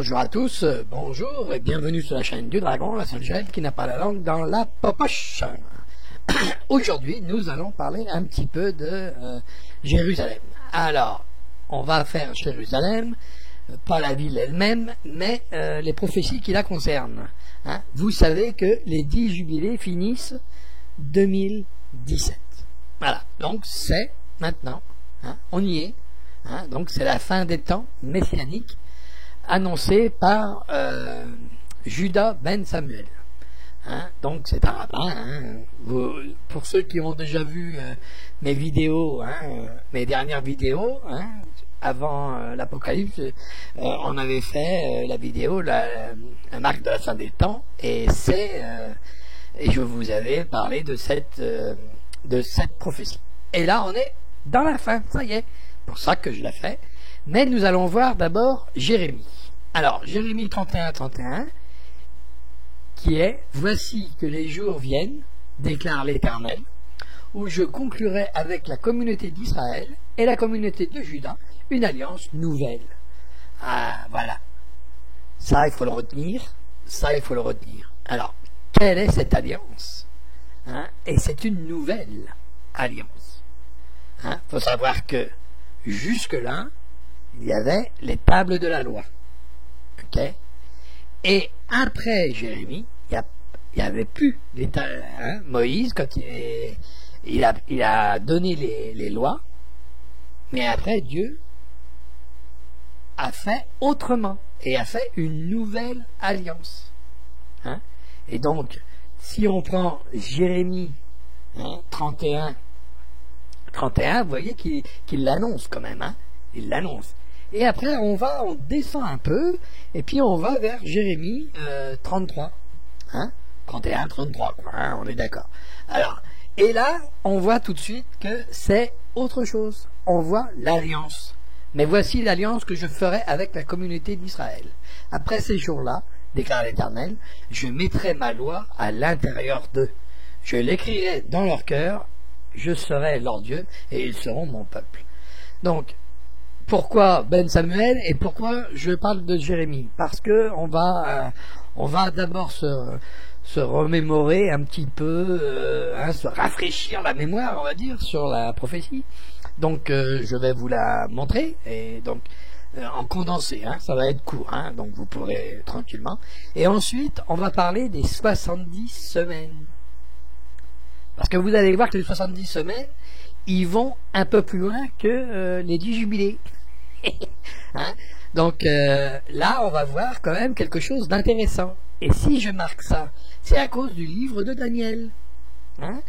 Bonjour à tous, bonjour et bienvenue sur la chaîne du Dragon, la seule chaîne qui n'a pas la langue dans la poche. Aujourd'hui, nous allons parler un petit peu de Jérusalem. Alors, on va faire Jérusalem, pas la ville elle-même, mais les prophéties qui la concernent. Hein. Vous savez que les 10 jubilés finissent 2017. Voilà, donc c'est maintenant, hein, on y est. Hein, donc c'est la fin des temps messianiques annoncée par Judas ben Samuel. Hein, donc c'est un rabbin. Hein, pour ceux qui ont déjà vu mes vidéos, hein, mes dernières vidéos, hein, avant l'Apocalypse, on avait fait la vidéo la marque de la fin des temps, et et je vous avais parlé de cette prophétie. Et là on est dans la fin, ça y est. Pour ça que je la fais. Mais nous allons voir d'abord Jérémie. Alors, Jérémie 31, qui est « Voici que les jours viennent, déclare l'Éternel, où je conclurai avec la communauté d'Israël et la communauté de Juda une alliance nouvelle. » Ah, voilà. Ça, il faut le retenir. Ça, il faut le retenir. Alors, quelle est cette alliance, hein? Et c'est une nouvelle alliance. Hein? Faut savoir que jusque-là, il y avait les tables de la loi. Okay? Et après Jérémie, il n'y avait plus les tables. Hein? Moïse, quand il a donné les lois, mais après Dieu a fait autrement et a fait une nouvelle alliance. Hein? Et donc, si on prend Jérémie 31, vous voyez qu'il l'annonce quand même, hein, il l'annonce. Et après, on descend un peu, et puis on va vers Jérémie 33, hein, 31, 33, quoi, hein, on est d'accord. Alors, et là, on voit tout de suite que c'est autre chose. On voit l'alliance. Mais voici l'alliance que je ferai avec la communauté d'Israël. Après ces jours-là, déclare l'Éternel, je mettrai ma loi à l'intérieur d'eux. Je l'écrirai dans leur cœur. Je serai leur Dieu et ils seront mon peuple. Donc, pourquoi Ben Samuel et pourquoi je parle de Jérémie? Parce que on va d'abord se remémorer un petit peu, se rafraîchir la mémoire, on va dire, sur la prophétie. Donc, je vais vous la montrer, et donc, en condensé, hein, ça va être court, hein, donc vous pourrez tranquillement. Et ensuite, on va parler des 70 semaines. Parce que vous allez voir que les 70 semaines, ils vont un peu plus loin que les 10 jubilés. Hein? Donc là, on va voir quand même quelque chose d'intéressant. Et si je marque ça, c'est à cause du livre de Daniel. Hein?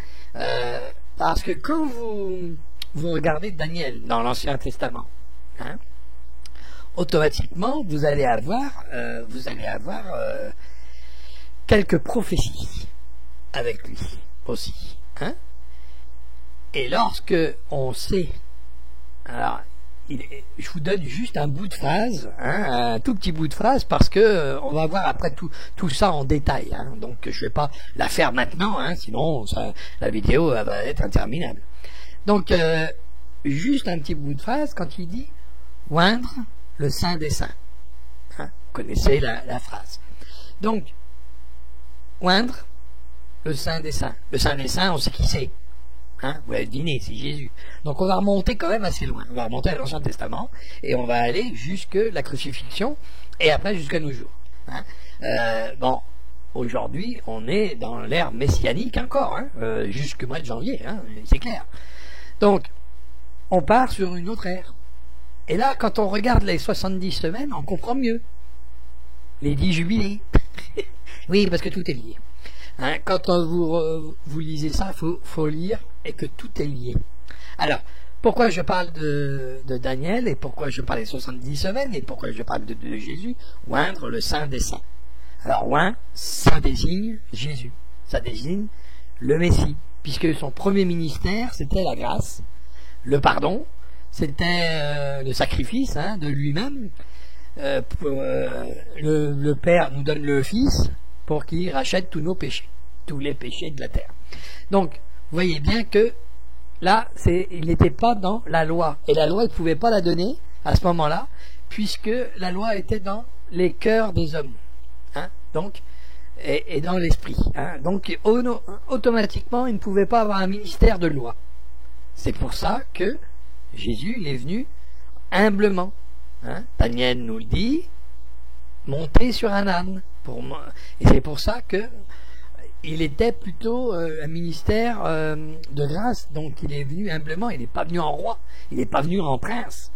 Parce que quand vous regardez Daniel dans l'Ancien Testament, hein, automatiquement, vous allez avoir quelques prophéties avec lui aussi. Hein? Et lorsque on sait, alors je vous donne juste un bout de phrase, hein, un tout petit bout de phrase, parce que on va voir après tout ça en détail, hein, donc je vais pas la faire maintenant, hein, sinon la vidéo va être interminable. Donc juste un petit bout de phrase quand il dit oindre le Saint des Saints. Hein, vous connaissez la phrase. Donc oindre le Saint des Saints. Le Saint des Saints, on sait qui c'est. Hein, vous l'avez deviné, c'est Jésus. Donc on va remonter quand même assez loin. On va remonter à l'Ancien Testament et on va aller jusque la crucifixion et après jusqu'à nos jours. Hein. Bon, aujourd'hui, on est dans l'ère messianique encore, hein, jusqu'au mois de janvier, hein, c'est clair. Donc, on part sur une autre ère. Et là, quand on regarde les 70 semaines, on comprend mieux. Les 10 jubilés. Oui, parce que tout est lié. Hein, quand vous lisez ça, faut lire et que tout est lié. Alors, pourquoi je parle de Daniel et pourquoi je parle des 70 semaines et pourquoi je parle de Jésus? Oindre le Saint des Saints. Alors, oint, ça désigne Jésus. Ça désigne le Messie, puisque son premier ministère, c'était la grâce, le pardon, c'était le sacrifice, hein, de lui-même. Le Père nous donne le Fils pour qu'il rachète tous nos péchés, tous les péchés de la terre. Donc, vous voyez bien que là, il n'était pas dans la loi. Et la loi, il ne pouvait pas la donner à ce moment-là, puisque la loi était dans les cœurs des hommes. Hein, donc, et dans l'esprit. Hein, donc, automatiquement, il ne pouvait pas avoir un ministère de loi. C'est pour ça que Jésus il est venu humblement. Hein, Daniel nous le dit, monter sur un âne. Et c'est pour ça que il était plutôt un ministère de grâce. Donc, il est venu humblement. Il n'est pas venu en roi. Il n'est pas venu en prince.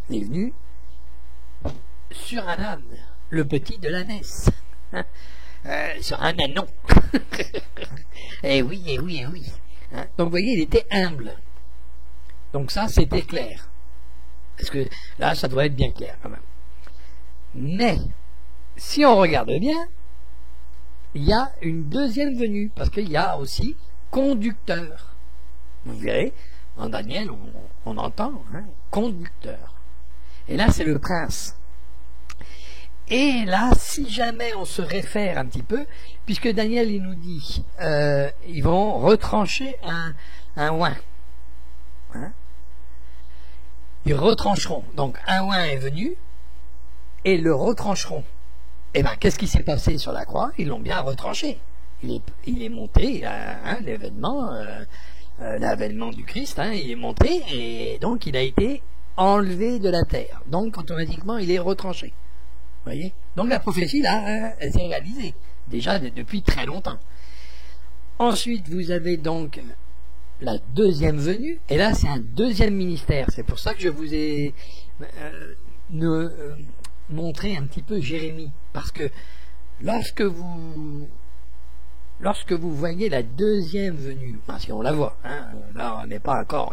Il est venu sur un âne, le petit de l'ânesse. Hein, sur un ânon. Eh oui, eh oui, eh oui. Hein, donc vous voyez, il était humble. Donc ça, c'était clair. Parce que là, ça doit être bien clair quand même. Mais, si on regarde bien, il y a une deuxième venue, parce qu'il y a aussi conducteur. Vous verrez, en Daniel, on entend, hein, conducteur. Et là, c'est le prince. Et là, si jamais on se réfère un petit peu, puisque Daniel, il nous dit, ils vont retrancher un oin. Hein? Ils retrancheront. Donc, un oin est venu, et le retrancheront. Eh bien, qu'est-ce qui s'est passé sur la croix? Ils l'ont bien retranché. Il est monté, hein, l'avènement du Christ, hein, il est monté, et donc il a été enlevé de la terre. Donc, automatiquement, il est retranché. Vous voyez? Donc, la prophétie, là, elle s'est réalisée. Déjà, depuis très longtemps. Ensuite, vous avez donc la deuxième venue, et là, c'est un deuxième ministère. C'est pour ça que je vous ai montré un petit peu Jérémie. Parce que lorsque vous voyez la deuxième venue, ben, si on la voit, hein, là on n'y est pas encore,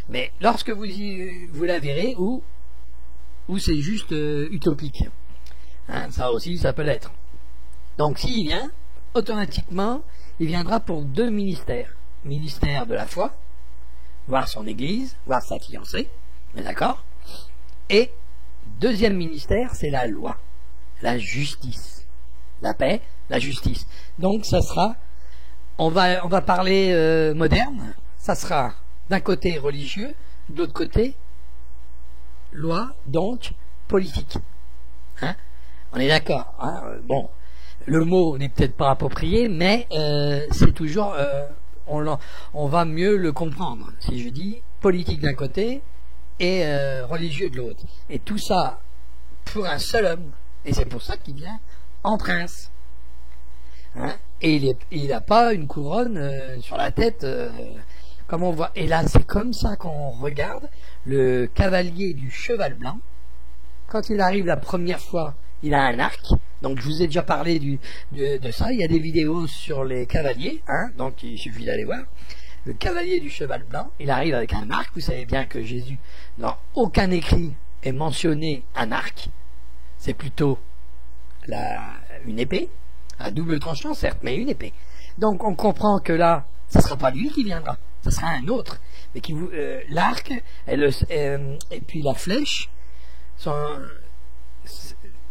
mais lorsque vous la verrez, ou c'est juste utopique, hein, ça aussi ça peut l'être. Donc s'il vient, automatiquement il viendra pour deux ministères: ministère de la foi, voir son église, voir sa fiancée, d'accord, et deuxième ministère, c'est la loi, la justice, la paix, la justice. Donc ça sera, on va parler moderne, ça sera d'un côté religieux, de l'autre côté loi, donc politique. Hein, on est d'accord, hein, bon, le mot n'est peut-être pas approprié, mais c'est toujours, on va mieux le comprendre si je dis politique d'un côté et religieux de l'autre. Et tout ça pour un seul homme. Et c'est pour ça qu'il vient en prince. Hein, et il n'a pas une couronne sur la tête, comme on voit. Et là, c'est comme ça qu'on regarde le cavalier du cheval blanc. Quand il arrive la première fois, il a un arc. Donc, je vous ai déjà parlé de ça. Il y a des vidéos sur les cavaliers. Hein, donc, il suffit d'aller voir. Le cavalier du cheval blanc, il arrive avec un arc. Vous savez bien que Jésus, dans aucun écrit, est mentionné un arc. C'est plutôt une épée, à double tranchant certes, mais une épée. Donc on comprend que là, ça ne sera pas lui qui viendra, ça sera un autre. Mais l'arc et puis la flèche,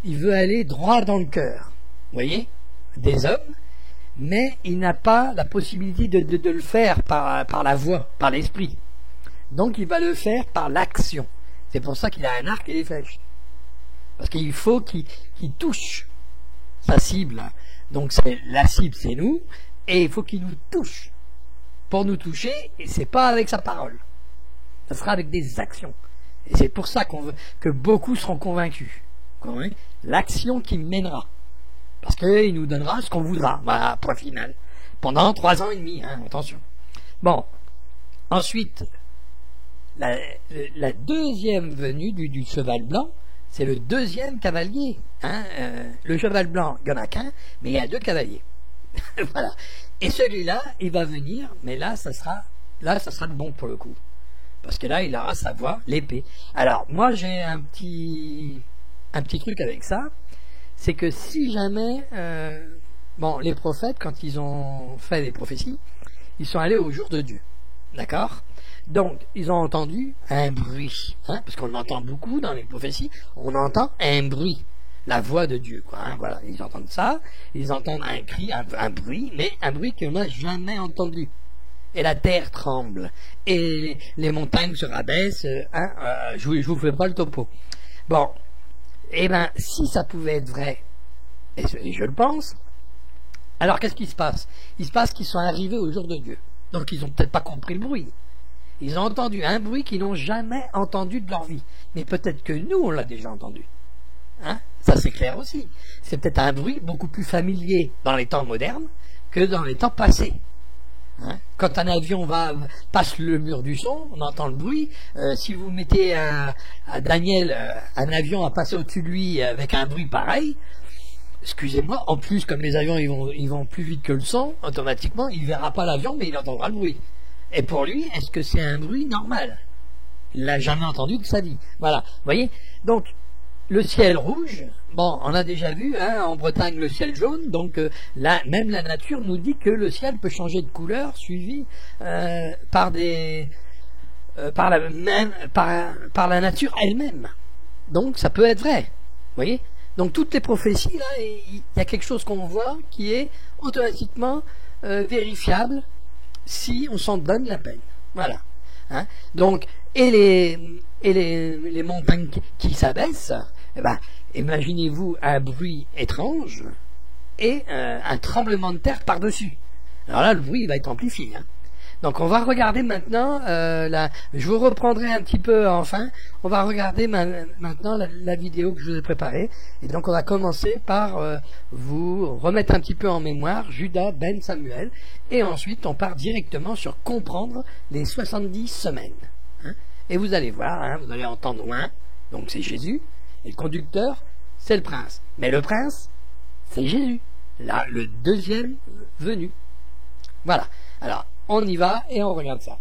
il veut aller droit dans le cœur, vous voyez, des hommes, mais il n'a pas la possibilité de le faire par la voix, par l'esprit. Donc il va le faire par l'action. C'est pour ça qu'il a un arc et des flèches. Parce qu'il faut qu'il touche sa cible. Donc la cible, c'est nous, et il faut qu'il nous touche. Pour nous toucher, et c'est pas avec sa parole. Ça sera avec des actions. Et c'est pour ça que beaucoup seront convaincus. L'action qui mènera. Parce qu'il nous donnera ce qu'on voudra. Voilà, point final. Pendant 3 ans et demi, hein, attention. Bon. Ensuite, la deuxième venue du cheval blanc, c'est le deuxième cavalier. Hein, le cheval blanc, il n'y en a qu'un, mais il y a 2 cavaliers. Voilà. Et celui-là, il va venir, mais là, ça sera de bon pour le coup. Parce que là, il aura sa voix, l'épée. Alors, moi, j'ai un petit truc avec ça, c'est que si jamais, les prophètes, quand ils ont fait des prophéties, ils sont allés au jour de Dieu. D'accord? Donc, ils ont entendu un bruit, hein, parce qu'on entend beaucoup dans les prophéties, on entend un bruit, la voix de Dieu, quoi. Hein, voilà, ils entendent ça, ils entendent un cri, un bruit, mais un bruit qu'on n'a jamais entendu. Et la terre tremble, et les montagnes se rabaissent. Je vous fais pas le topo. Bon, Eh bien, si ça pouvait être vrai, et je le pense, alors qu'est-ce qui se passe? Il se passe qu'ils sont arrivés au jour de Dieu. Donc ils n'ont peut-être pas compris le bruit. Ils ont entendu un bruit qu'ils n'ont jamais entendu de leur vie. Mais peut-être que nous, on l'a déjà entendu. Hein? Ça, c'est clair aussi. C'est peut-être un bruit beaucoup plus familier dans les temps modernes que dans les temps passés. Hein? Quand un avion passe le mur du son, on entend le bruit. Si vous mettez à Daniel un avion à passer au-dessus de lui avec un bruit pareil, excusez-moi, en plus, comme les avions ils vont plus vite que le son, automatiquement, il ne verra pas l'avion, mais il entendra le bruit. Et pour lui, est-ce que c'est un bruit normal? Il l'a jamais entendu de sa vie. Voilà, vous voyez? Donc, le ciel rouge, bon, on a déjà vu, hein, en Bretagne, le ciel jaune, donc là, même la nature nous dit que le ciel peut changer de couleur, suivi par la nature elle-même. Donc, ça peut être vrai, vous voyez? Donc, toutes les prophéties, là, il y a quelque chose qu'on voit qui est automatiquement vérifiable si on s'en donne la peine. Voilà. Hein? Donc, et les montagnes qui s'abaissent, eh ben, imaginez-vous un bruit étrange et un tremblement de terre par-dessus. Alors là, le bruit va être amplifié. Hein? Donc on va regarder maintenant, je vous reprendrai un petit peu enfin, on va regarder maintenant la vidéo que je vous ai préparée. Et donc on va commencer par vous remettre un petit peu en mémoire Judas ben Samuel. Et ensuite on part directement sur comprendre les 70 semaines. Hein. Et vous allez voir, hein, vous allez entendre loin, donc c'est Jésus, et le conducteur, c'est le prince. Mais le prince, c'est Jésus, là, le deuxième venu. Voilà, alors on y va et on regarde ça.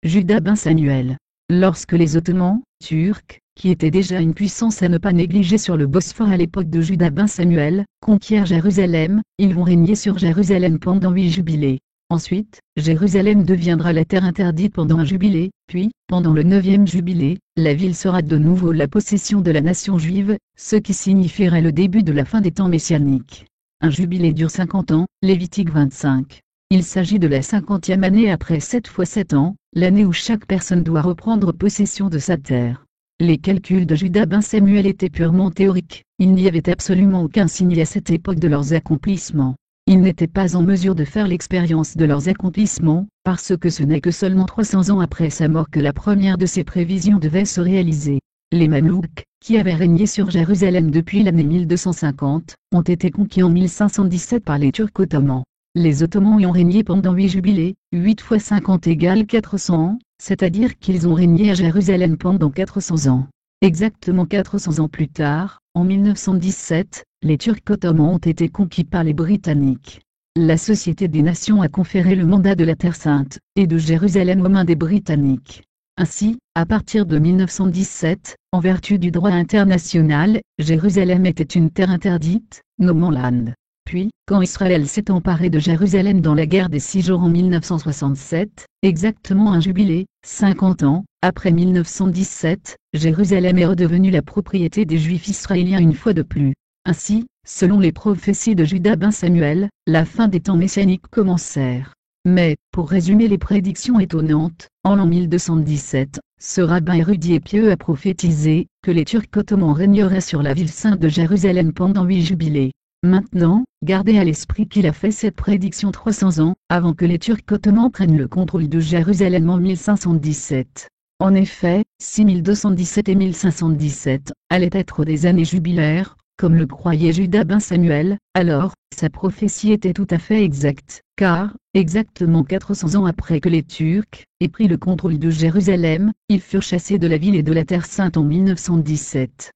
Judas ben Samuel. Lorsque les Ottomans, turcs, qui étaient déjà une puissance à ne pas négliger sur le Bosphore à l'époque de Judas ben Samuel, conquièrent Jérusalem, ils vont régner sur Jérusalem pendant 8 jubilés. Ensuite, Jérusalem deviendra la terre interdite pendant un jubilé, puis, pendant le 9e jubilé, la ville sera de nouveau la possession de la nation juive, ce qui signifierait le début de la fin des temps messianiques. Un jubilé dure 50 ans, Lévitique 25. Il s'agit de la 50e année après 7 fois 7 ans, l'année où chaque personne doit reprendre possession de sa terre. Les calculs de Judas ben Samuel étaient purement théoriques, il n'y avait absolument aucun signe à cette époque de leurs accomplissements. Ils n'étaient pas en mesure de faire l'expérience de leurs accomplissements, parce que ce n'est que seulement 300 ans après sa mort que la première de ces prévisions devait se réaliser. Les Mamelouks, qui avaient régné sur Jérusalem depuis l'année 1250, ont été conquis en 1517 par les Turcs ottomans. Les Ottomans y ont régné pendant 8 jubilés, 8 fois 50 égale 400 ans, c'est-à-dire qu'ils ont régné à Jérusalem pendant 400 ans. Exactement 400 ans plus tard, en 1917, les Turcs ottomans ont été conquis par les Britanniques. La Société des Nations a conféré le mandat de la Terre Sainte et de Jérusalem aux mains des Britanniques. Ainsi, à partir de 1917, en vertu du droit international, Jérusalem était une terre interdite, no man's land. Puis, quand Israël s'est emparé de Jérusalem dans la guerre des 6 jours en 1967, exactement un jubilé, 50 ans, après 1917, Jérusalem est redevenue la propriété des Juifs israéliens une fois de plus. Ainsi, selon les prophéties de Judas ben Samuel, la fin des temps messianiques commencèrent. Mais, pour résumer les prédictions étonnantes, en l'an 1217, ce rabbin érudit et pieux a prophétisé que les Turcs ottomans régneraient sur la ville sainte de Jérusalem pendant 8 jubilés. Maintenant, gardez à l'esprit qu'il a fait cette prédiction 300 ans, avant que les Turcs ottomans prennent le contrôle de Jérusalem en 1517. En effet, 6217 et 1517 allaient être des années jubilaires, comme le croyait Judas ben Samuel. Alors, sa prophétie était tout à fait exacte, car, exactement 400 ans après que les Turcs aient pris le contrôle de Jérusalem, ils furent chassés de la ville et de la Terre Sainte en 1917.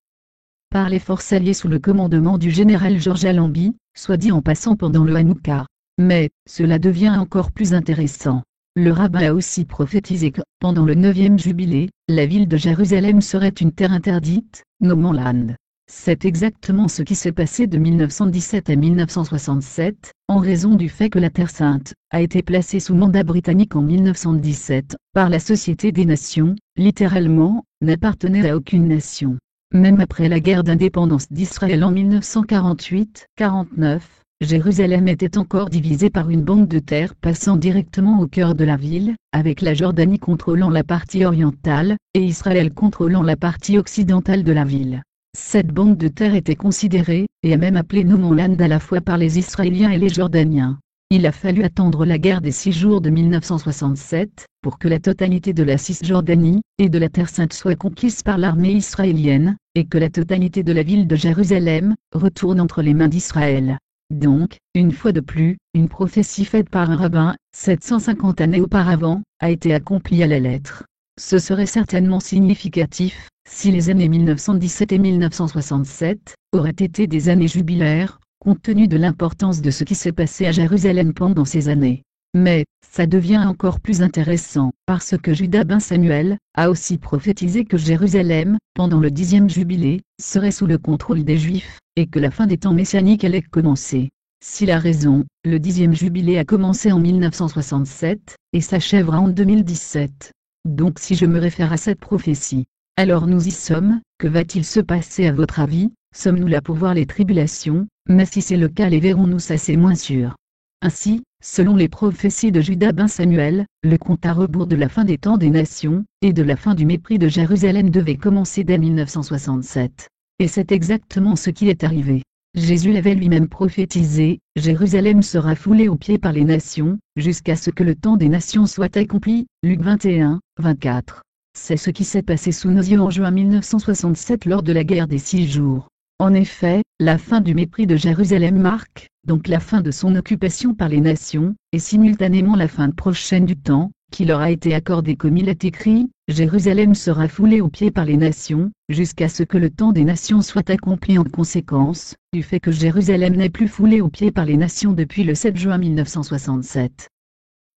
Par les forces alliées sous le commandement du général Georges Allenby, soit dit en passant pendant le Hanouka. Mais, cela devient encore plus intéressant. Le rabbin a aussi prophétisé que, pendant le 9e jubilé, la ville de Jérusalem serait une terre interdite, no man's land. C'est exactement ce qui s'est passé de 1917 à 1967, en raison du fait que la Terre Sainte a été placée sous mandat britannique en 1917, par la Société des Nations, littéralement, n'appartenait à aucune nation. Même après la guerre d'indépendance d'Israël en 1948-49, Jérusalem était encore divisée par une bande de terre passant directement au cœur de la ville, avec la Jordanie contrôlant la partie orientale, et Israël contrôlant la partie occidentale de la ville. Cette bande de terre était considérée, et même appelée No Man's Land à la fois par les Israéliens et les Jordaniens. Il a fallu attendre la guerre des 6 jours de 1967, pour que la totalité de la Cisjordanie, et de la Terre Sainte soit conquise par l'armée israélienne, et que la totalité de la ville de Jérusalem, retourne entre les mains d'Israël. Donc, une fois de plus, une prophétie faite par un rabbin, 750 années auparavant, a été accomplie à la lettre. Ce serait certainement significatif, si les années 1917 et 1967, auraient été des années jubilaires, compte tenu de l'importance de ce qui s'est passé à Jérusalem pendant ces années. Mais, ça devient encore plus intéressant, parce que Juda ben Samuel, a aussi prophétisé que Jérusalem, pendant le 10e jubilé, serait sous le contrôle des Juifs, et que la fin des temps messianiques allait commencer. S'il a raison, le 10e jubilé a commencé en 1967, et s'achèvera en 2017. Donc si je me réfère à cette prophétie, alors nous y sommes. Que va-t-il se passer à votre avis? Sommes-nous là pour voir les tribulations? Mais si c'est le cas, les verrons-nous? Ça c'est moins sûr. Ainsi, selon les prophéties de Juda ben Samuel, le compte à rebours de la fin des temps des nations, et de la fin du mépris de Jérusalem devait commencer dès 1967. Et c'est exactement ce qui est arrivé. Jésus l'avait lui-même prophétisé, Jérusalem sera foulée aux pieds par les nations, jusqu'à ce que le temps des nations soit accompli, Luc 21, 24. C'est ce qui s'est passé sous nos yeux en juin 1967 lors de la guerre des 6 jours. En effet, la fin du mépris de Jérusalem marque, donc la fin de son occupation par les nations, et simultanément la fin prochaine du temps, qui leur a été accordé comme il est écrit, Jérusalem sera foulée aux pieds par les nations, jusqu'à ce que le temps des nations soit accompli en conséquence, du fait que Jérusalem n'est plus foulée aux pieds par les nations depuis le 7 juin 1967.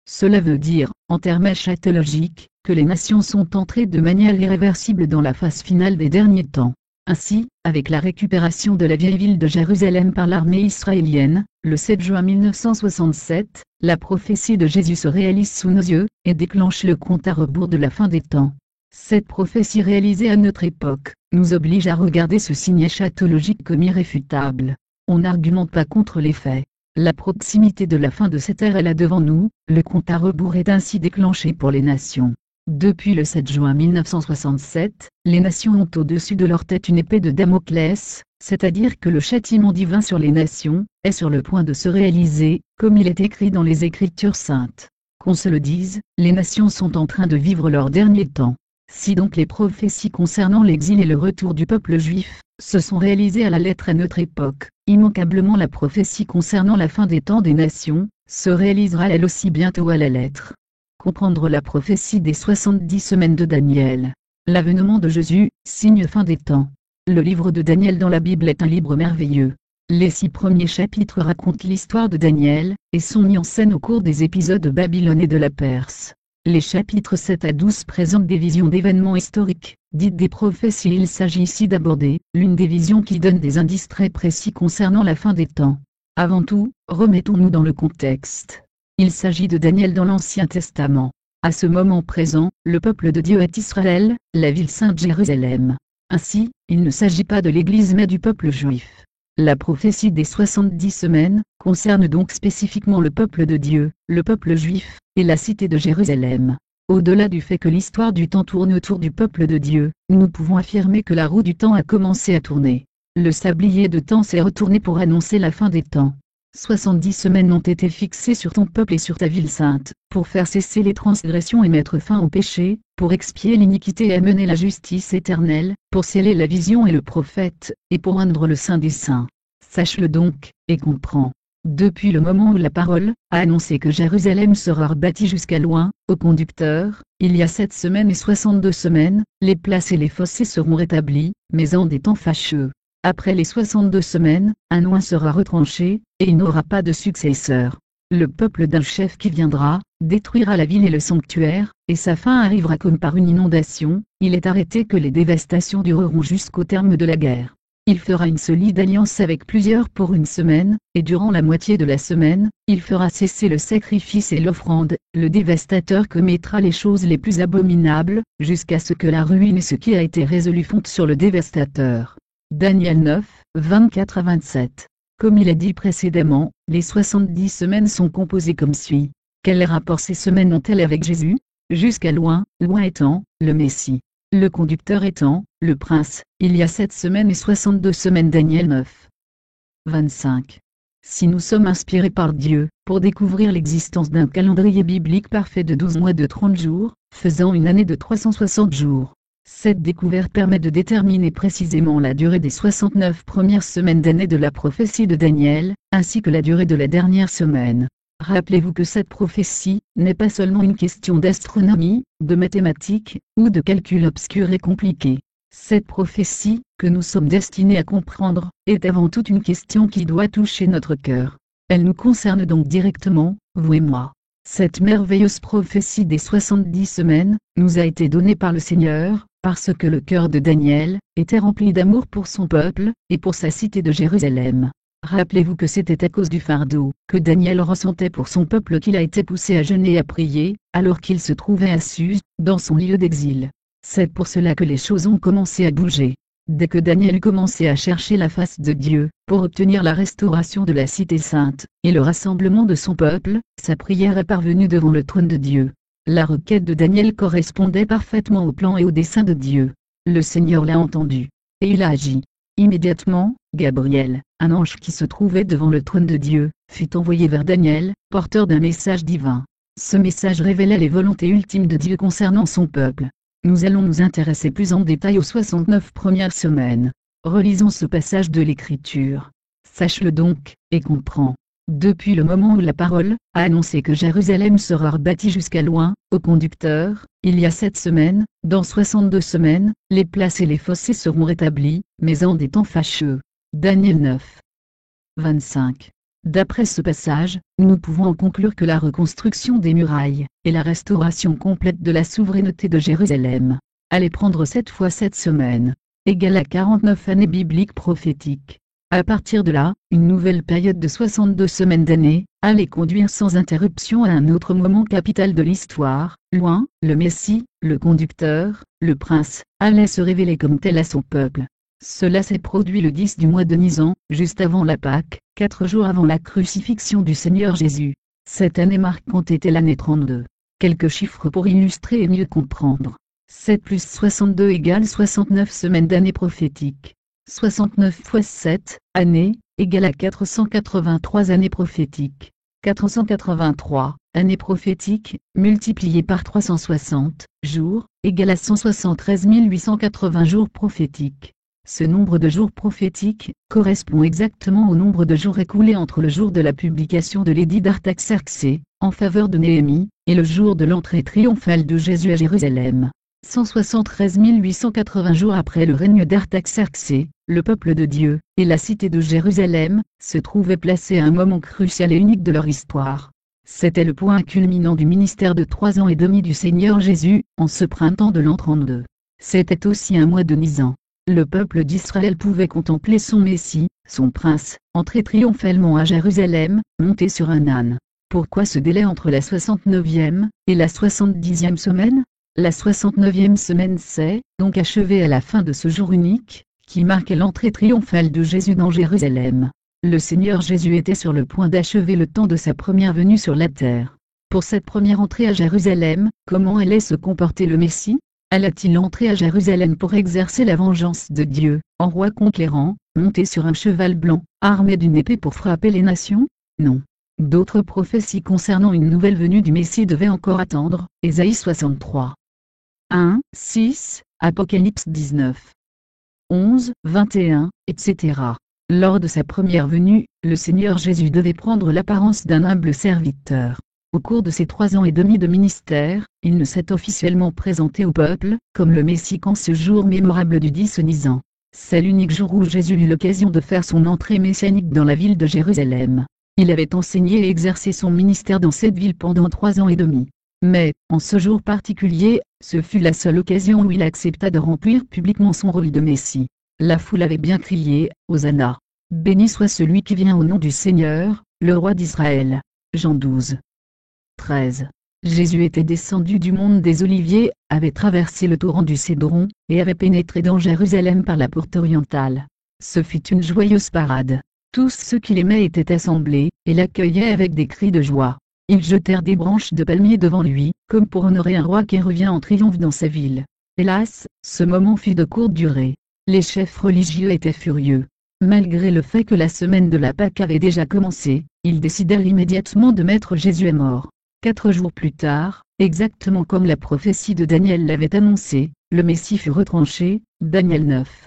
Cela veut dire, en termes eschatologiques, que les nations sont entrées de manière irréversible dans la phase finale des derniers temps. Ainsi, avec la récupération de la vieille ville de Jérusalem par l'armée israélienne, le 7 juin 1967, la prophétie de Jésus se réalise sous nos yeux, et déclenche le compte à rebours de la fin des temps. Cette prophétie réalisée à notre époque, nous oblige à regarder ce signe eschatologique comme irréfutable. On n'argumente pas contre les faits. La proximité de la fin de cette ère est là devant nous, le compte à rebours est ainsi déclenché pour les nations. Depuis le 7 juin 1967, les nations ont au-dessus de leur tête une épée de Damoclès, c'est-à-dire que le châtiment divin sur les nations, est sur le point de se réaliser, comme il est écrit dans les Écritures saintes. Qu'on se le dise, les nations sont en train de vivre leur dernier temps. Si donc les prophéties concernant l'exil et le retour du peuple juif, se sont réalisées à la lettre à notre époque, immanquablement la prophétie concernant la fin des temps des nations, se réalisera elle aussi bientôt à la lettre. Comprendre la prophétie des 70 semaines de Daniel. L'avènement de Jésus, signe fin des temps. Le livre de Daniel dans la Bible est un livre merveilleux. Les 6 premiers chapitres racontent l'histoire de Daniel, et sont mis en scène au cours des épisodes de Babylone et de la Perse. Les chapitres 7 à 12 présentent des visions d'événements historiques, dites des prophéties. Il s'agit ici d'aborder l'une des visions qui donne des indices très précis concernant la fin des temps. Avant tout, remettons-nous dans le contexte. Il s'agit de Daniel dans l'Ancien Testament. À ce moment présent, le peuple de Dieu est Israël, la ville sainte Jérusalem. Ainsi, il ne s'agit pas de l'Église mais du peuple juif. La prophétie des 70 semaines concerne donc spécifiquement le peuple de Dieu, le peuple juif, et la cité de Jérusalem. Au-delà du fait que l'histoire du temps tourne autour du peuple de Dieu, nous pouvons affirmer que la roue du temps a commencé à tourner. Le sablier de temps s'est retourné pour annoncer la fin des temps. 70 semaines ont été fixées sur ton peuple et sur ta ville sainte, pour faire cesser les transgressions et mettre fin au péché, pour expier l'iniquité et amener la justice éternelle, pour sceller la vision et le prophète, et pour oindre le Saint des Saints. Sache-le donc, et comprends. Depuis le moment où la parole a annoncé que Jérusalem sera rebâtie jusqu'à loin, au conducteur, il y a 7 semaines et 62 semaines, les places et les fossés seront rétablis, mais en des temps fâcheux. Après les 62 semaines, un oint sera retranché, et il n'aura pas de successeur. Le peuple d'un chef qui viendra, détruira la ville et le sanctuaire, et sa fin arrivera comme par une inondation. Il est arrêté que les dévastations dureront jusqu'au terme de la guerre. Il fera une solide alliance avec plusieurs pour une semaine, et durant la moitié de la semaine, il fera cesser le sacrifice et l'offrande. Le dévastateur commettra les choses les plus abominables, jusqu'à ce que la ruine et ce qui a été résolu fondent sur le dévastateur. Daniel 9, 24 à 27. Comme il a dit précédemment, les 70 semaines sont composées comme suit. Quel rapport ces semaines ont-elles avec Jésus? Jusqu'à loin, loin étant, le Messie. Le conducteur étant, le prince, il y a 7 semaines et 62 semaines. Daniel 9. 25. Si nous sommes inspirés par Dieu, pour découvrir l'existence d'un calendrier biblique parfait de 12 mois de 30 jours, faisant une année de 360 jours, cette découverte permet de déterminer précisément la durée des 69 premières semaines d'année de la prophétie de Daniel, ainsi que la durée de la dernière semaine. Rappelez-vous que cette prophétie n'est pas seulement une question d'astronomie, de mathématiques, ou de calculs obscurs et compliqués. Cette prophétie, que nous sommes destinés à comprendre, est avant tout une question qui doit toucher notre cœur. Elle nous concerne donc directement, vous et moi. Cette merveilleuse prophétie des 70 semaines, nous a été donnée par le Seigneur, parce que le cœur de Daniel était rempli d'amour pour son peuple, et pour sa cité de Jérusalem. Rappelez-vous que c'était à cause du fardeau que Daniel ressentait pour son peuple qu'il a été poussé à jeûner et à prier, alors qu'il se trouvait à Suse, dans son lieu d'exil. C'est pour cela que les choses ont commencé à bouger. Dès que Daniel commençait à chercher la face de Dieu, pour obtenir la restauration de la cité sainte, et le rassemblement de son peuple, sa prière est parvenue devant le trône de Dieu. La requête de Daniel correspondait parfaitement au plan et au dessein de Dieu. Le Seigneur l'a entendu. Et il a agi. Immédiatement, Gabriel, un ange qui se trouvait devant le trône de Dieu, fut envoyé vers Daniel, porteur d'un message divin. Ce message révélait les volontés ultimes de Dieu concernant son peuple. Nous allons nous intéresser plus en détail aux 69 premières semaines. Relisons ce passage de l'Écriture. Sache-le donc, et comprends. Depuis le moment où la parole a annoncé que Jérusalem sera rebâtie jusqu'à loin, au conducteur, il y a 7 semaines, dans 62 semaines, les places et les fossés seront rétablis, mais en des temps fâcheux. Daniel 9. 25. D'après ce passage, nous pouvons en conclure que la reconstruction des murailles, et la restauration complète de la souveraineté de Jérusalem, allait prendre 7 fois 7 semaines, égale à 49 années bibliques prophétiques. À partir de là, une nouvelle période de 62 semaines d'années, allait conduire sans interruption à un autre moment capital de l'histoire, loin, le Messie, le conducteur, le prince, allait se révéler comme tel à son peuple. Cela s'est produit le 10 du mois de Nisan, juste avant la Pâque, 4 jours avant la crucifixion du Seigneur Jésus. Cette année marquante était l'année 32. Quelques chiffres pour illustrer et mieux comprendre. 7 plus 62 égale 69 semaines d'années prophétiques. 69 fois 7 années, égale à 483 années prophétiques. 483 années prophétiques, multipliées par 360 jours, égale à 173 880 jours prophétiques. Ce nombre de jours prophétiques correspond exactement au nombre de jours écoulés entre le jour de la publication de l'édit d'Artaxerxès, en faveur de Néhémie, et le jour de l'entrée triomphale de Jésus à Jérusalem. 173 880 jours après le règne d'Artaxerxès, le peuple de Dieu, et la cité de Jérusalem, se trouvaient placés à un moment crucial et unique de leur histoire. C'était le point culminant du ministère de 3 ans et demi du Seigneur Jésus, en ce printemps de l'an 32. C'était aussi un mois de Nisan. Le peuple d'Israël pouvait contempler son Messie, son prince, entrer triomphalement à Jérusalem, monté sur un âne. Pourquoi ce délai entre la 69e et la 70e semaine ? La 69e semaine s'est donc achevée à la fin de ce jour unique, qui marquait l'entrée triomphale de Jésus dans Jérusalem. Le Seigneur Jésus était sur le point d'achever le temps de sa première venue sur la terre. Pour cette première entrée à Jérusalem, comment allait se comporter le Messie ? Allait-il entrer à Jérusalem pour exercer la vengeance de Dieu, en roi conquérant, monté sur un cheval blanc, armé d'une épée pour frapper les nations ? Non. D'autres prophéties concernant une nouvelle venue du Messie devaient encore attendre, Ésaïe 63. 1, 6, Apocalypse 19. 11, 21, etc. Lors de sa première venue, le Seigneur Jésus devait prendre l'apparence d'un humble serviteur. Au cours de ses 3 ans et demi de ministère, il ne s'est officiellement présenté au peuple, comme le Messie qu'en ce jour mémorable du 10 Nisan. C'est l'unique jour où Jésus eut l'occasion de faire son entrée messianique dans la ville de Jérusalem. Il avait enseigné et exercé son ministère dans cette ville pendant 3 ans et demi. Mais, en ce jour particulier, ce fut la seule occasion où il accepta de remplir publiquement son rôle de Messie. La foule avait bien crié, « Hosanna ! Béni soit celui qui vient au nom du Seigneur, le roi d'Israël » Jean 12. 13. Jésus était descendu du mont des Oliviers, avait traversé le torrent du Cédron, et avait pénétré dans Jérusalem par la porte orientale. Ce fut une joyeuse parade. Tous ceux qui l'aimaient étaient assemblés, et l'accueillaient avec des cris de joie. Ils jetèrent des branches de palmier devant lui, comme pour honorer un roi qui revient en triomphe dans sa ville. Hélas, ce moment fut de courte durée. Les chefs religieux étaient furieux. Malgré le fait que la semaine de la Pâque avait déjà commencé, ils décidèrent immédiatement de mettre Jésus à mort. 4 jours plus tard, exactement comme la prophétie de Daniel l'avait annoncé, le Messie fut retranché, Daniel 9.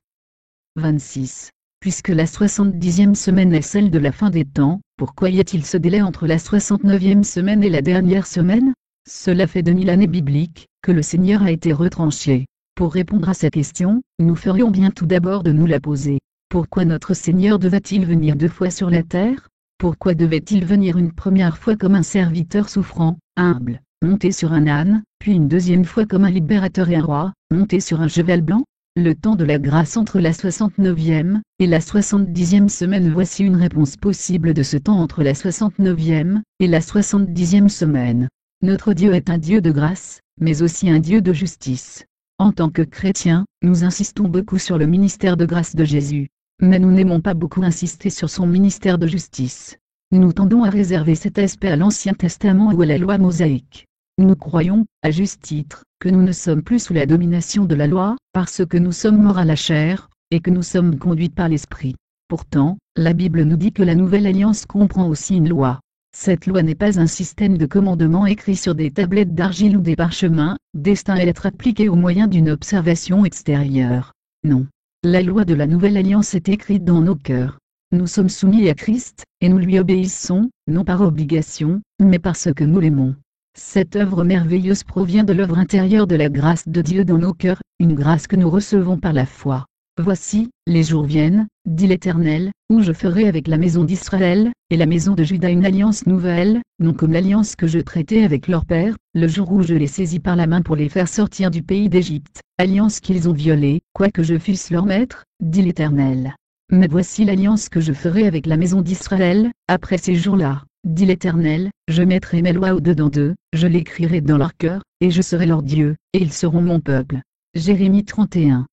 26. Puisque la 70e semaine est celle de la fin des temps, pourquoi y a-t-il ce délai entre la 69e semaine et la dernière semaine? Cela fait 2000 années bibliques que le Seigneur a été retranché. Pour répondre à cette question, nous ferions bien tout d'abord de nous la poser. Pourquoi notre Seigneur devait-il venir 2 fois sur la terre? Pourquoi devait-il venir une première fois comme un serviteur souffrant, humble, monté sur un âne, puis une deuxième fois comme un libérateur et un roi, monté sur un cheval blanc? Le temps de la grâce entre la 69e et la 70e semaine. Voici une réponse possible de ce temps entre la 69e et la 70e semaine. Notre Dieu est un Dieu de grâce, mais aussi un Dieu de justice. En tant que chrétiens, nous insistons beaucoup sur le ministère de grâce de Jésus. Mais nous n'aimons pas beaucoup insister sur son ministère de justice. Nous tendons à réserver cet aspect à l'Ancien Testament ou à la loi mosaïque. Nous croyons, à juste titre, que nous ne sommes plus sous la domination de la loi, parce que nous sommes morts à la chair, et que nous sommes conduits par l'Esprit. Pourtant, la Bible nous dit que la Nouvelle Alliance comprend aussi une loi. Cette loi n'est pas un système de commandements écrits sur des tablettes d'argile ou des parchemins, destinés à être appliqués au moyen d'une observation extérieure. Non. La loi de la Nouvelle Alliance est écrite dans nos cœurs. Nous sommes soumis à Christ, et nous lui obéissons, non par obligation, mais parce que nous l'aimons. Cette œuvre merveilleuse provient de l'œuvre intérieure de la grâce de Dieu dans nos cœurs, une grâce que nous recevons par la foi. Voici, les jours viennent, dit l'Éternel, où je ferai avec la maison d'Israël, et la maison de Juda une alliance nouvelle, non comme l'alliance que je traitais avec leur père, le jour où je les saisis par la main pour les faire sortir du pays d'Égypte, alliance qu'ils ont violée, quoique je fusse leur maître, dit l'Éternel. Mais voici l'alliance que je ferai avec la maison d'Israël, après ces jours-là, dit l'Éternel, je mettrai mes lois au-dedans d'eux, je l'écrirai dans leur cœur, et je serai leur Dieu, et ils seront mon peuple. Jérémie 31.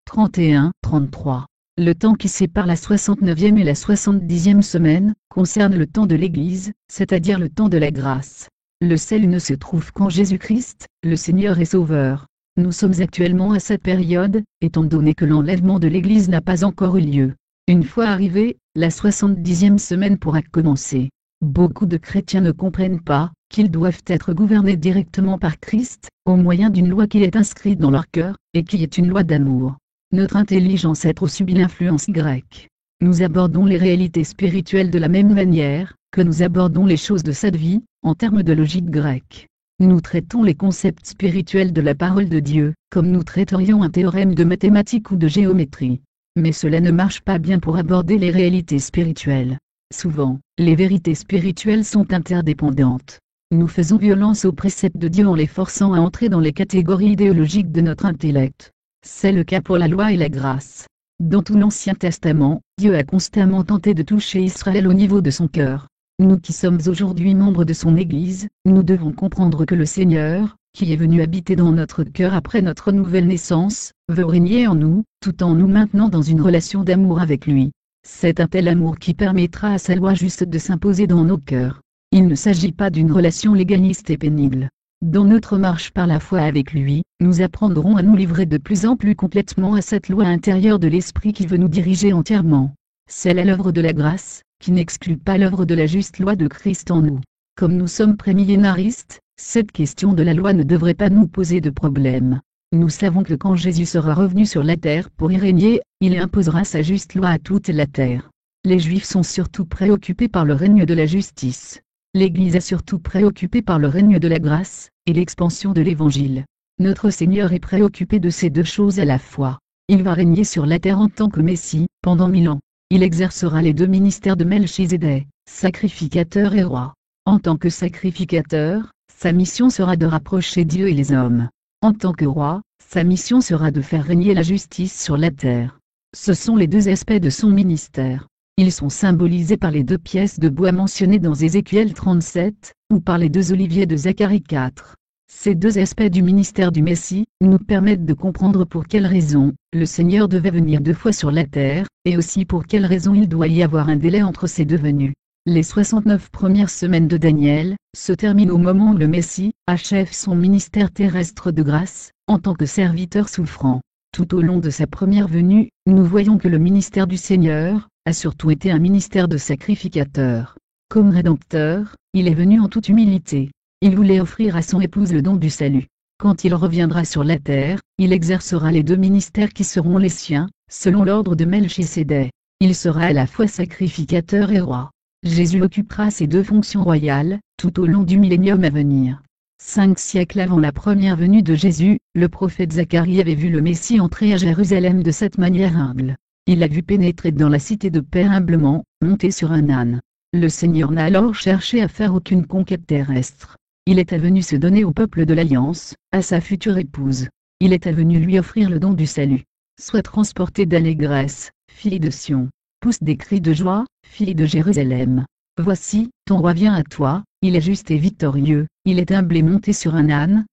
31-33. Le temps qui sépare la 69e et la 70e semaine, concerne le temps de l'Église, c'est-à-dire le temps de la grâce. Le salut ne se trouve qu'en Jésus-Christ, le Seigneur et Sauveur. Nous sommes actuellement à cette période, étant donné que l'enlèvement de l'Église n'a pas encore eu lieu. Une fois arrivée, la 70e semaine pourra commencer. Beaucoup de chrétiens ne comprennent pas qu'ils doivent être gouvernés directement par Christ, au moyen d'une loi qui est inscrite dans leur cœur, et qui est une loi d'amour. Notre intelligence a trop subi l'influence grecque. Nous abordons les réalités spirituelles de la même manière que nous abordons les choses de cette vie, en termes de logique grecque. Nous traitons les concepts spirituels de la parole de Dieu, comme nous traiterions un théorème de mathématiques ou de géométrie. Mais cela ne marche pas bien pour aborder les réalités spirituelles. Souvent, les vérités spirituelles sont interdépendantes. Nous faisons violence aux préceptes de Dieu en les forçant à entrer dans les catégories idéologiques de notre intellect. C'est le cas pour la loi et la grâce. Dans tout l'Ancien Testament, Dieu a constamment tenté de toucher Israël au niveau de son cœur. Nous qui sommes aujourd'hui membres de son Église, nous devons comprendre que le Seigneur, qui est venu habiter dans notre cœur après notre nouvelle naissance, veut régner en nous, tout en nous maintenant dans une relation d'amour avec lui. C'est un tel amour qui permettra à sa loi juste de s'imposer dans nos cœurs. Il ne s'agit pas d'une relation légaliste et pénible. Dans notre marche par la foi avec lui, nous apprendrons à nous livrer de plus en plus complètement à cette loi intérieure de l'Esprit qui veut nous diriger entièrement. C'est là l'œuvre de la grâce, qui n'exclut pas l'œuvre de la juste loi de Christ en nous. Comme nous sommes prémillénaristes, cette question de la loi ne devrait pas nous poser de problème. Nous savons que quand Jésus sera revenu sur la terre pour y régner, il imposera sa juste loi à toute la terre. Les Juifs sont surtout préoccupés par le règne de la justice. L'Église est surtout préoccupée par le règne de la grâce, et l'expansion de l'Évangile. Notre Seigneur est préoccupé de ces deux choses à la fois. Il va régner sur la terre en tant que Messie, pendant 1000 ans. Il exercera les deux ministères de Melchizedek, sacrificateur et roi. En tant que sacrificateur, sa mission sera de rapprocher Dieu et les hommes. En tant que roi, sa mission sera de faire régner la justice sur la terre. Ce sont les deux aspects de son ministère. Ils sont symbolisés par les deux pièces de bois mentionnées dans Ézéchiel 37, ou par les deux oliviers de Zacharie 4. Ces deux aspects du ministère du Messie nous permettent de comprendre pour quelle raison le Seigneur devait venir 2 fois sur la terre, et aussi pour quelle raison il doit y avoir un délai entre ces deux venues. Les 69 premières semaines de Daniel se terminent au moment où le Messie achève son ministère terrestre de grâce, en tant que serviteur souffrant. Tout au long de sa première venue, nous voyons que le ministère du Seigneur a surtout été un ministère de sacrificateur. Comme rédempteur, il est venu en toute humilité. Il voulait offrir à son épouse le don du salut. Quand il reviendra sur la terre, il exercera les deux ministères qui seront les siens, selon l'ordre de Melchisédek. Il sera à la fois sacrificateur et roi. Jésus occupera ces deux fonctions royales, tout au long du millénium à venir. 5 siècles avant la première venue de Jésus, le prophète Zacharie avait vu le Messie entrer à Jérusalem de cette manière humble. Il l'a vu pénétrer dans la cité de paix humblement, monté sur un âne. Le Seigneur n'a alors cherché à faire aucune conquête terrestre. Il était venu se donner au peuple de l'Alliance, à sa future épouse. Il était venu lui offrir le don du salut. Sois transporté d'allégresse, fille de Sion. Pousse des cris de joie, fille de Jérusalem. Voici, ton roi vient à toi, il est juste et victorieux, il est humble et monté sur un âne,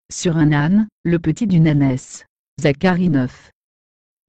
le petit d'une ânesse. Zacharie 9.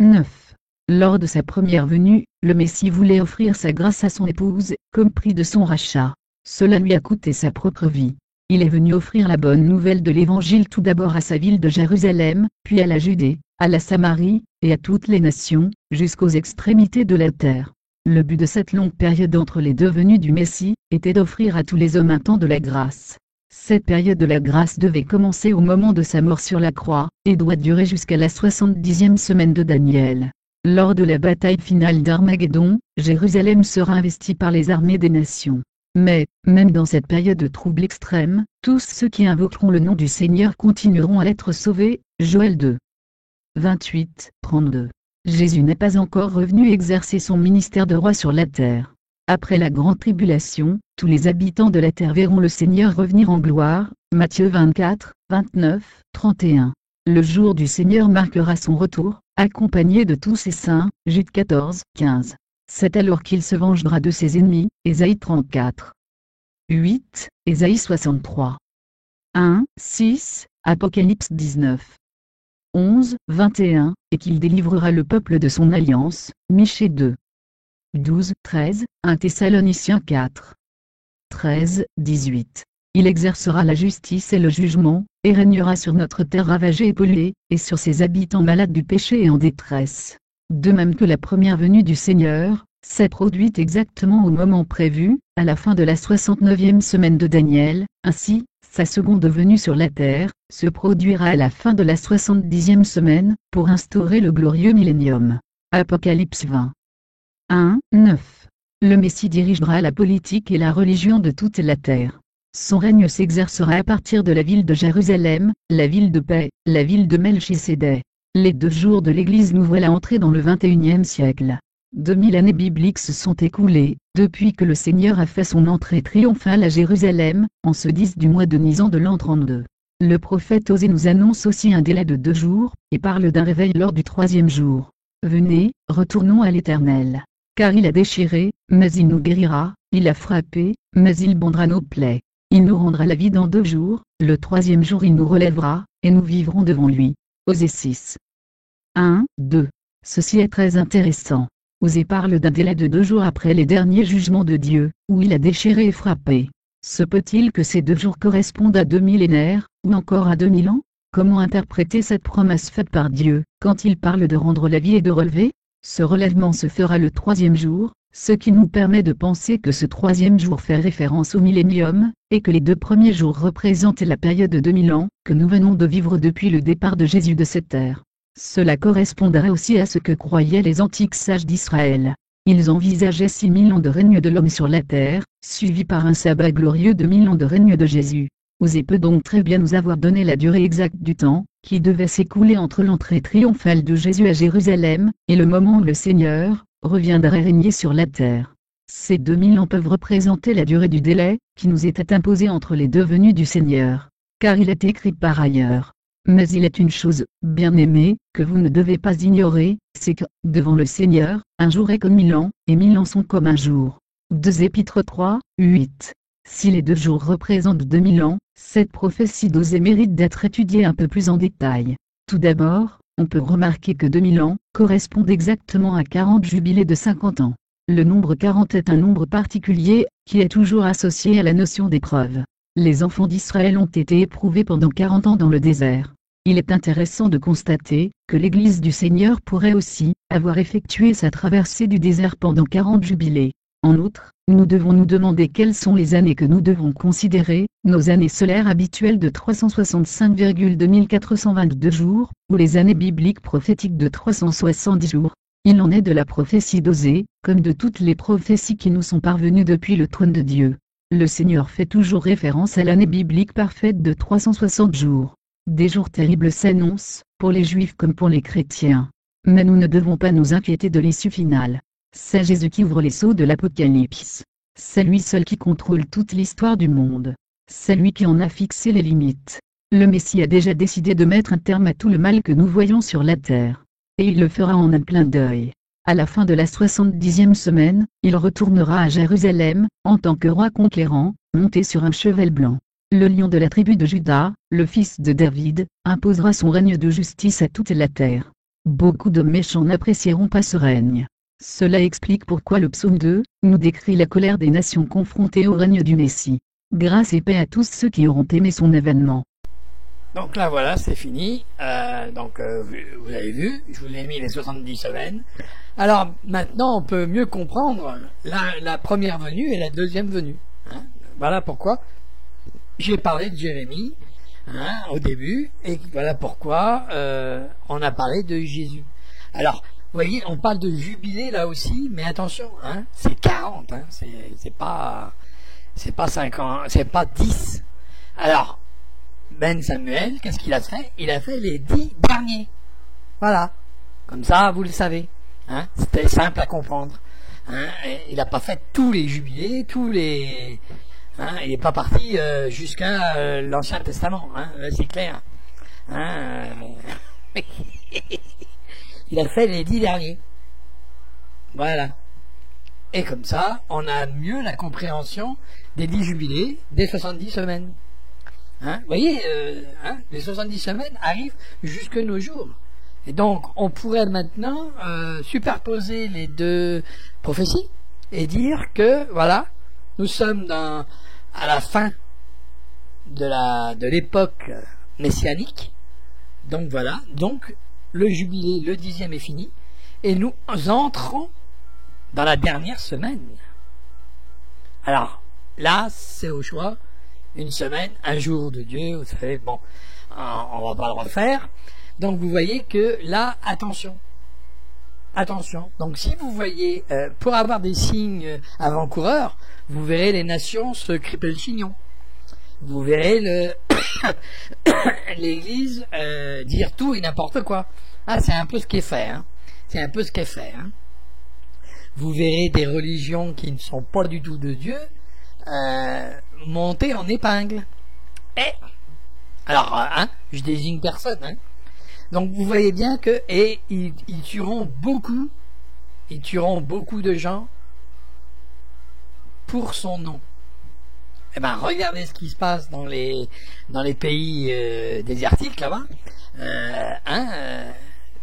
9. Lors de sa première venue, le Messie voulait offrir sa grâce à son épouse, comme prix de son rachat. Cela lui a coûté sa propre vie. Il est venu offrir la bonne nouvelle de l'Évangile tout d'abord à sa ville de Jérusalem, puis à la Judée, à la Samarie, et à toutes les nations, jusqu'aux extrémités de la terre. Le but de cette longue période entre les deux venues du Messie, était d'offrir à tous les hommes un temps de la grâce. Cette période de la grâce devait commencer au moment de sa mort sur la croix, et doit durer jusqu'à la 70e semaine de Daniel. Lors de la bataille finale d'Armageddon, Jérusalem sera investie par les armées des nations. Mais, même dans cette période de trouble extrême, tous ceux qui invoqueront le nom du Seigneur continueront à être sauvés. Joël 2. 28-32. Jésus n'est pas encore revenu exercer son ministère de roi sur la terre. Après la grande tribulation, tous les habitants de la terre verront le Seigneur revenir en gloire. Matthieu 24, 29, 31. Le jour du Seigneur marquera son retour, accompagné de tous ses saints. Jude 14, 15. C'est alors qu'il se vengera de ses ennemis. Ésaïe 34. 8, Ésaïe 63. 1, 6, Apocalypse 19. 11, 21, et qu'il délivrera le peuple de son alliance. Michée 2. 12, 13, 1 Thessaloniciens 4. 13, 18. Il exercera la justice et le jugement, et régnera sur notre terre ravagée et polluée, et sur ses habitants malades du péché et en détresse. De même que la première venue du Seigneur, s'est produite exactement au moment prévu, à la fin de la 69e semaine de Daniel, ainsi, sa seconde venue sur la terre, se produira à la fin de la 70e semaine, pour instaurer le glorieux millénium. Apocalypse 20. 1, 9. Le Messie dirigera la politique et la religion de toute la terre. Son règne s'exercera à partir de la ville de Jérusalem, la ville de paix, la ville de Melchisédek. Les 2 jours de l'Église nous voilà entrés dans le 21e siècle. 2000 années bibliques se sont écoulées, depuis que le Seigneur a fait son entrée triomphale à Jérusalem, en ce 10 du mois de Nisan de l'an 32. Le prophète Osée nous annonce aussi un délai de 2 jours, et parle d'un réveil lors du 3e jour. Venez, retournons à l'Éternel. Car il a déchiré, mais il nous guérira, il a frappé, mais il bandera nos plaies. Il nous rendra la vie dans 2 jours, le 3e jour il nous relèvera, et nous vivrons devant lui. Osée 6. 1, 2. Ceci est très intéressant. Osée parle d'un délai de 2 jours après les derniers jugements de Dieu, où il a déchiré et frappé. Se peut-il que ces 2 jours correspondent à 2 millénaires, ou encore à 2000 ans? Comment interpréter cette promesse faite par Dieu, quand il parle de rendre la vie et de relever? Ce relèvement se fera le 3e jour, ce qui nous permet de penser que ce 3e jour fait référence au millénium, et que les 2 premiers jours représentent la période de 2000 ans, que nous venons de vivre depuis le départ de Jésus de cette terre. Cela correspondrait aussi à ce que croyaient les antiques sages d'Israël. Ils envisageaient 6000 ans de règne de l'homme sur la terre, suivi par un sabbat glorieux de 1000 ans de règne de Jésus. Osée peut donc très bien nous avoir donné la durée exacte du temps, qui devait s'écouler entre l'entrée triomphale de Jésus à Jérusalem, et le moment où le Seigneur reviendrait régner sur la terre. Ces 2000 ans peuvent représenter la durée du délai, qui nous était imposé entre les 2 venues du Seigneur. Car il est écrit par ailleurs. Mais il est une chose, bien-aimés, que vous ne devez pas ignorer, c'est que, devant le Seigneur, un jour est comme 1000 ans, et 1000 ans sont comme un jour. 2 Épîtres 3, 8. Si les 2 jours représentent 2000 ans, cette prophétie d'Osée mérite d'être étudiée un peu plus en détail. Tout d'abord, on peut remarquer que 2000 ans correspondent exactement à 40 jubilés de 50 ans. Le nombre 40 est un nombre particulier, qui est toujours associé à la notion d'épreuve. Les enfants d'Israël ont été éprouvés pendant 40 ans dans le désert. Il est intéressant de constater que l'Église du Seigneur pourrait aussi avoir effectué sa traversée du désert pendant 40 jubilés. En outre, nous devons nous demander quelles sont les années que nous devons considérer, nos années solaires habituelles de 365,2422 jours, ou les années bibliques prophétiques de 370 jours. Il en est de la prophétie d'Osée, comme de toutes les prophéties qui nous sont parvenues depuis le trône de Dieu. Le Seigneur fait toujours référence à l'année biblique parfaite de 360 jours. Des jours terribles s'annoncent, pour les Juifs comme pour les chrétiens. Mais nous ne devons pas nous inquiéter de l'issue finale. C'est Jésus qui ouvre les sceaux de l'Apocalypse. C'est lui seul qui contrôle toute l'histoire du monde. C'est lui qui en a fixé les limites. Le Messie a déjà décidé de mettre un terme à tout le mal que nous voyons sur la terre. Et il le fera en un clin d'œil. À la fin de la 70e semaine, il retournera à Jérusalem, en tant que roi conquérant, monté sur un cheval blanc. Le lion de la tribu de Juda, le fils de David, imposera son règne de justice à toute la terre. Beaucoup de méchants n'apprécieront pas ce règne. Cela explique pourquoi le psaume 2 nous décrit la colère des nations confrontées au règne du Messie. Grâce et paix à tous ceux qui auront aimé son avènement. Donc là voilà, c'est fini. Vous avez vu, je vous ai mis les 70 semaines. Alors maintenant on peut mieux comprendre la première venue et la deuxième venue. Hein. Voilà pourquoi j'ai parlé de Jérémie au début, et voilà pourquoi on a parlé de Jésus. Alors, vous voyez, on parle de jubilé là aussi, mais attention, c'est 40, c'est pas 50, c'est pas 10. Alors, Ben Samuel, qu'est-ce qu'il a fait? Il a fait les 10 derniers. Voilà. Comme ça, vous le savez. C'était simple à comprendre. Il n'a pas fait tous les jubilés, il n'est pas parti jusqu'à l'Ancien Testament. C'est clair. Il a fait les 10 derniers. Voilà. Et comme ça, on a mieux la compréhension des 10 jubilés, des 70 semaines. Vous voyez, les 70 semaines arrivent jusque nos jours. Et donc, on pourrait maintenant superposer les deux prophéties et dire que, voilà, nous sommes à la fin de l'époque messianique. Donc voilà, donc le jubilé, le 10e est fini, et nous entrons dans la dernière semaine. Alors, là, c'est au choix. Une semaine, un jour de Dieu, vous savez, bon, on va pas le refaire. Donc vous voyez que là, attention. Attention. Donc si vous voyez, pour avoir des signes avant-coureurs, vous verrez les nations se criper le chignon. Vous verrez l'Église dire tout et n'importe quoi. C'est un peu ce qui est fait. C'est un peu ce qui est fait. Vous verrez des religions qui ne sont pas du tout de Dieu monter en épingle. Alors, je désigne personne. Donc vous voyez bien que ils tueront beaucoup de gens pour son nom. Regardez ce qui se passe dans les pays désertiques là-bas.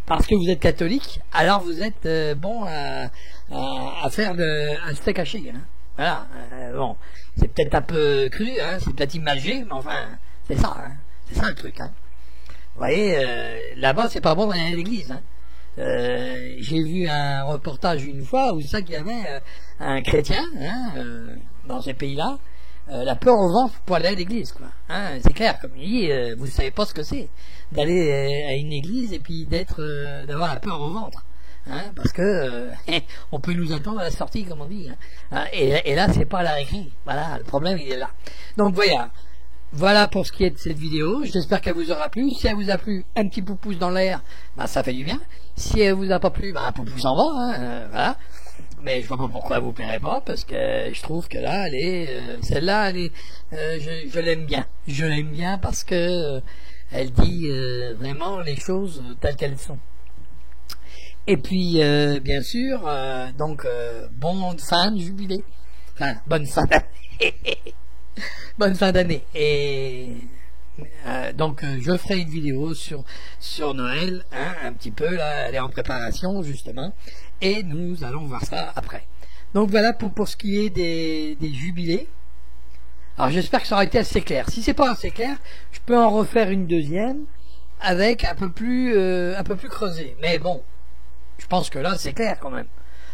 Parce que vous êtes catholique, alors vous êtes bon à faire un steak haché. Voilà. Bon, c'est peut-être un peu cru, c'est peut-être imagé, mais enfin, c'est ça. C'est ça le truc. Vous voyez, là-bas, c'est pas bon d'aller à l'église. J'ai vu un reportage une fois où ça qu'il y avait un chrétien dans ces pays-là, la peur au ventre pour aller à l'église, quoi. C'est clair, comme il dit, vous savez pas ce que c'est d'aller à une église et puis d'avoir la peur au ventre. Parce que on peut nous attendre à la sortie, comme on dit. Et là, c'est pas à la récré. Voilà, le problème il est là. Donc voilà pour ce qui est de cette vidéo. J'espère qu'elle vous aura plu. Si elle vous a plu, un petit pouce dans l'air, ça fait du bien. Si elle vous a pas plu, un pouce en bas. Voilà. Mais je vois pas pourquoi elle vous plairait pas, parce que je trouve que là, celle-là, je l'aime bien. Je l'aime bien parce que elle dit vraiment les choses telles qu'elles sont. Et puis, bien sûr, bonne fin de jubilé. Enfin, bonne fin d'année. Bonne fin d'année. Et je ferai une vidéo sur Noël, un petit peu, là, elle est en préparation, justement. Et nous allons voir ça après. Donc voilà pour ce qui est des jubilés. Alors j'espère que ça aura été assez clair. Si c'est pas assez clair, je peux en refaire une deuxième avec un peu plus creusé. Mais bon, je pense que là c'est clair quand même.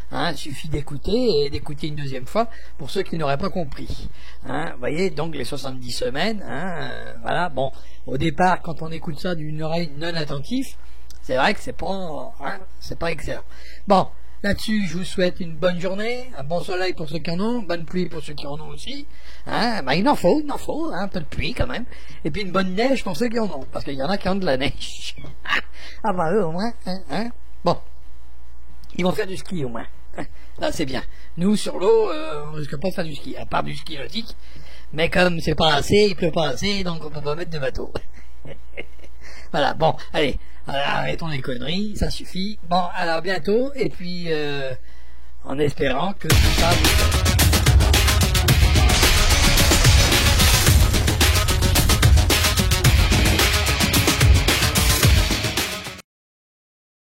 Hein, il suffit d'écouter et d'écouter une deuxième fois pour ceux qui n'auraient pas compris. Hein, vous voyez, donc les 70 semaines, hein, voilà, bon, au départ, quand on écoute ça d'une oreille non attentive, c'est vrai que c'est pas excellent. Bon, là-dessus, je vous souhaite une bonne journée, un bon soleil pour ceux qui en ont, bonne pluie pour ceux qui en ont aussi. Hein, ben, il en faut, hein, un peu de pluie quand même. Et puis une bonne neige pour ceux qui en ont, parce qu'il y en a qui ont de la neige. Ah bah eux au moins, hein. Bon, ils vont faire du ski au moins. Là c'est bien. Nous sur l'eau, on risque pas de faire du ski, à part du ski nautique. Mais comme c'est pas assez, il pleut pas assez, donc on peut pas mettre de bateau. Voilà, bon, allez, arrêtons les conneries, ça suffit. Bon, alors bientôt, et puis en espérant que tout ça vous